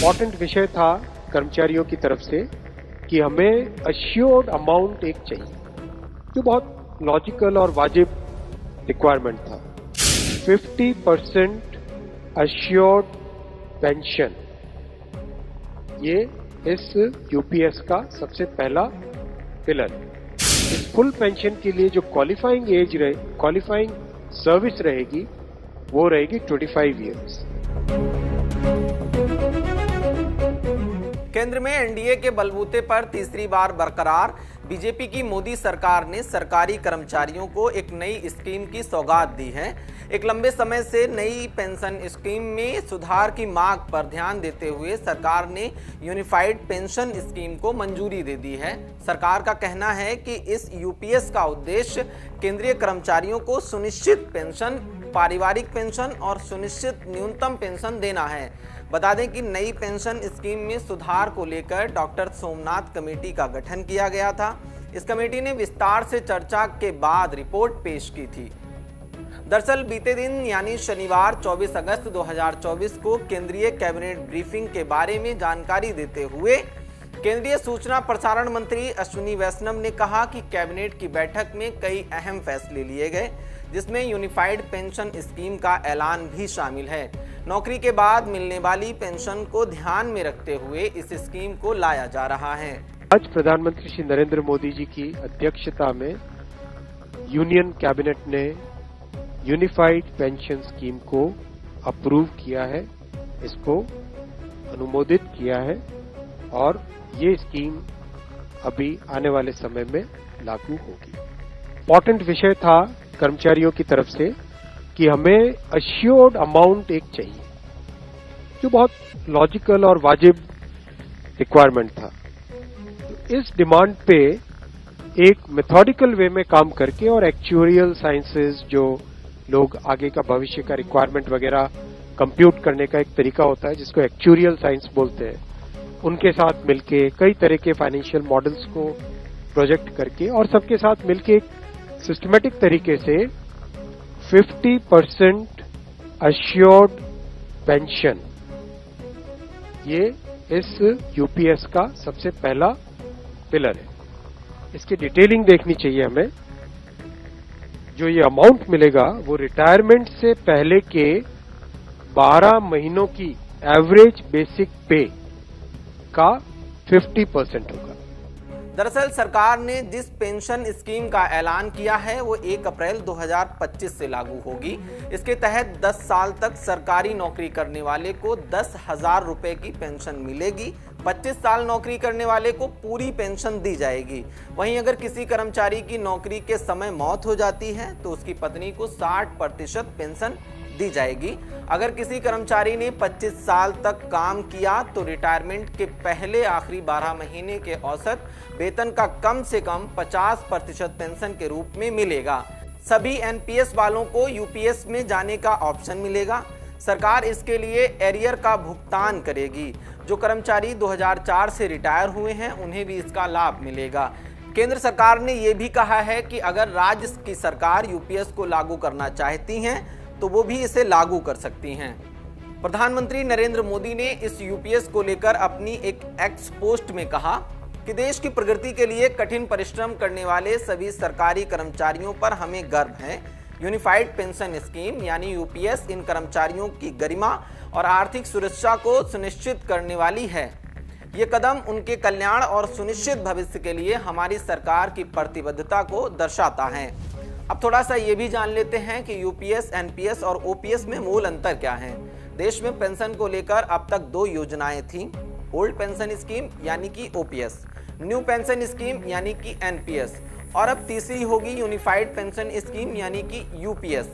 Important विषय था कर्मचारियों की तरफ से कि हमें अश्योर्ड अमाउंट एक चाहिए, जो बहुत लॉजिकल और वाजिब रिक्वायरमेंट था। 50% अश्योर्ड पेंशन, ये इस यूपीएस का सबसे पहला पिलर है। इस फुल पेंशन के लिए जो क्वालिफाइंग सर्विस रहेगी वो रहेगी 25 इयर्स। केंद्र में एनडीए के बलबूते पर तीसरी बार बरकरार बीजेपी की मोदी सरकार ने सरकारी कर्मचारियों को एक नई स्कीम की सौगात दी है। एक लंबे समय से नई पेंशन स्कीम में सुधार की मांग पर ध्यान देते हुए सरकार ने यूनिफाइड पेंशन स्कीम को मंजूरी दे दी है। सरकार का कहना है कि इस यूपीएस का उद्देश्य केंद्रीय कर्मचारियों को सुनिश्चित पेंशन, पारिवारिक पेंशन और सुनिश्चित न्यूनतम पेंशन देना है। बता दें कि नई पेंशन स्कीम में सुधार को लेकर डॉक्टर सोमनाथ कमेटी का गठन किया गया था। इस कमेटी ने विस्तार से चर्चा के बाद रिपोर्ट पेश की थी। दरअसल बीते दिन यानी शनिवार 24 अगस्त 2024 को केंद्रीय कैबिनेट ब्रीफिंग के बारे में जानकारी देते हुए केंद्रीय सूचना प्रसारण मंत्री अश्विनी वैष्णव ने कहा कि कैबिनेट की बैठक में कई अहम फैसले लिए गए, जिसमें यूनिफाइड पेंशन स्कीम का ऐलान भी शामिल है। नौकरी के बाद मिलने वाली पेंशन को ध्यान में रखते हुए इस स्कीम को लाया जा रहा है। आज प्रधानमंत्री श्री नरेंद्र मोदी जी की अध्यक्षता में यूनियन कैबिनेट ने यूनिफाइड पेंशन स्कीम को अप्रूव किया है, इसको अनुमोदित किया है और ये स्कीम अभी आने वाले समय में लागू होगी। इम्पोर्टेंट विषय था कर्मचारियों की तरफ से कि हमें अश्योर्ड अमाउंट एक चाहिए, जो बहुत लॉजिकल और वाजिब रिक्वायरमेंट था। तो इस डिमांड पे एक मेथोडिकल वे में काम करके और एक्चुअरियल साइंसेज, जो लोग आगे का भविष्य का रिक्वायरमेंट वगैरह कंप्यूट करने का एक तरीका होता है जिसको एक्चुअरियल साइंस बोलते हैं, उनके साथ मिलके कई तरह के फाइनेंशियल मॉडल्स को प्रोजेक्ट करके और सबके साथ मिलके एक सिस्टमेटिक तरीके से 50% अश्योर्ड पेंशन, ये इस यूपीएस का सबसे पहला पिलर है। इसकी डिटेलिंग देखनी चाहिए हमें। जो ये अमाउंट मिलेगा वो रिटायरमेंट से पहले के 12 महीनों की एवरेज बेसिक पे का 50% होगा। दरअसल सरकार ने जिस पेंशन स्कीम का ऐलान किया है वो 1 अप्रैल 2025 से लागू होगी। इसके तहत 10 साल तक सरकारी नौकरी करने वाले को 10,000 रुपए की पेंशन मिलेगी। 25 साल नौकरी करने वाले को पूरी पेंशन दी जाएगी। वहीं अगर किसी कर्मचारी की नौकरी के समय मौत हो जाती है तो उसकी पत्नी को 60% पेंशन दी जाएगी। अगर किसी कर्मचारी ने 25 साल तक काम किया तो रिटायरमेंट के पहले आखिरी 12 महीने के औसत वेतन का कम से कम 50% पेंशन के रूप में मिलेगा। सभी एनपीएस वालों को यूपीएस में जाने का ऑप्शन मिलेगा। सरकार इसके लिए एरियर का भुगतान करेगी। जो कर्मचारी 2004 से रिटायर हुए हैं उन्हें भी इसका लाभ मिलेगा। केंद्र सरकार ने यह भी कहा है कि अगर राज्य की सरकार यूपीएस को लागू करना चाहती हैं तो वो भी इसे लागू कर सकती हैं। प्रधानमंत्री नरेंद्र मोदी ने इस यूपीएस को लेकर अपनी एक एक्स पोस्ट में कहा कि देश की प्रगति के लिए कठिन परिश्रम करने वाले सभी सरकारी कर्मचारियों पर हमें गर्व है। यूनिफाइड पेंशन स्कीम यानी यूपीएस इन कर्मचारियों की गरिमा और आर्थिक सुरक्षा को सुनिश्चित करने वाली है। ये कदम उनके कल्याण और सुनिश्चित भविष्य के लिए हमारी सरकार की प्रतिबद्धता को दर्शाता है। अब थोड़ा सा ये भी जान लेते हैं कि यूपीएस, एनपीएस और ओपीएस में मूल अंतर क्या है। देश में पेंशन को लेकर अब तक 2 योजनाएं थीं, ओल्ड पेंशन स्कीम यानी कि ओपीएस, न्यू पेंशन स्कीम यानी कि एनपीएस और अब तीसरी होगी यूनिफाइड पेंशन स्कीम यानी कि यूपीएस।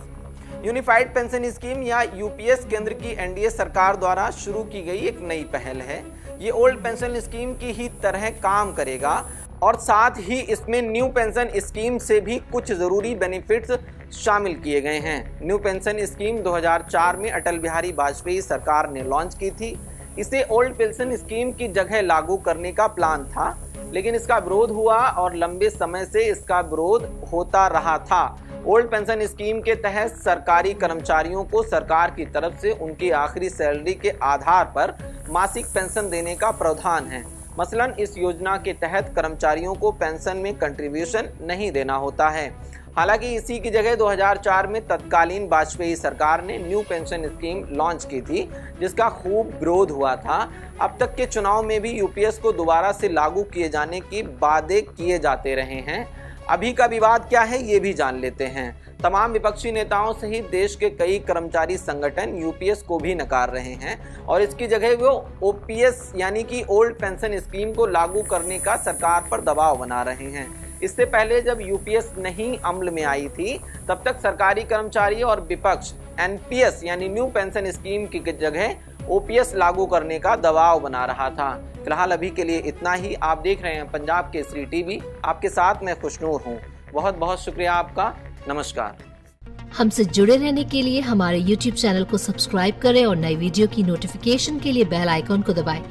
यूनिफाइड पेंशन स्कीम या यूपीएस केंद्र की एनडीए सरकार द्वारा शुरू की गई एक नई पहल है। ये ओल्ड पेंशन स्कीम की ही तरह काम करेगा और साथ ही इसमें न्यू पेंशन स्कीम से भी कुछ जरूरी बेनिफिट्स शामिल किए गए हैं। न्यू पेंशन स्कीम 2004 में अटल बिहारी वाजपेयी सरकार ने लॉन्च की थी। इसे ओल्ड पेंशन स्कीम की जगह लागू करने का प्लान था, लेकिन इसका विरोध हुआ और लंबे समय से इसका विरोध होता रहा था। ओल्ड पेंशन स्कीम के तहत सरकारी कर्मचारियों को सरकार की तरफ से उनकी आखिरी सैलरी के आधार पर मासिक पेंशन देने का प्रावधान है। मसलन इस योजना के तहत कर्मचारियों को पेंशन में कंट्रीब्यूशन नहीं देना होता है। हालांकि इसी की जगह 2004 में तत्कालीन वाजपेयी सरकार ने न्यू पेंशन स्कीम लॉन्च की थी, जिसका खूब विरोध हुआ था। अब तक के चुनाव में भी यूपीएस को दोबारा से लागू किए जाने की वादे किए जाते रहे हैं। अभी का विवाद क्या है ये भी जान लेते हैं। तमाम विपक्षी नेताओं सहित देश के कई कर्मचारी संगठन यूपीएस को भी नकार रहे हैं और इसकी जगह वो ओपीएस यानी कि ओल्ड पेंशन स्कीम को लागू करने का सरकार पर दबाव बना रहे हैं। इससे पहले जब यूपीएस नहीं अमल में आई थी तब तक सरकारी कर्मचारी और विपक्ष एनपीएस यानी न्यू पेंशन स्कीम की जगह ओपीएस लागू करने का दबाव बना रहा था। फिलहाल अभी के लिए इतना ही। आप देख रहे हैं पंजाब केसरी टीवी, आपके साथ मैं खुशनूर हूँ। बहुत बहुत शुक्रिया आपका। नमस्कार। हमसे जुड़े रहने के लिए हमारे YouTube चैनल को सब्सक्राइब करें और नई वीडियो की नोटिफिकेशन के लिए बेल आइकॉन को दबाएं।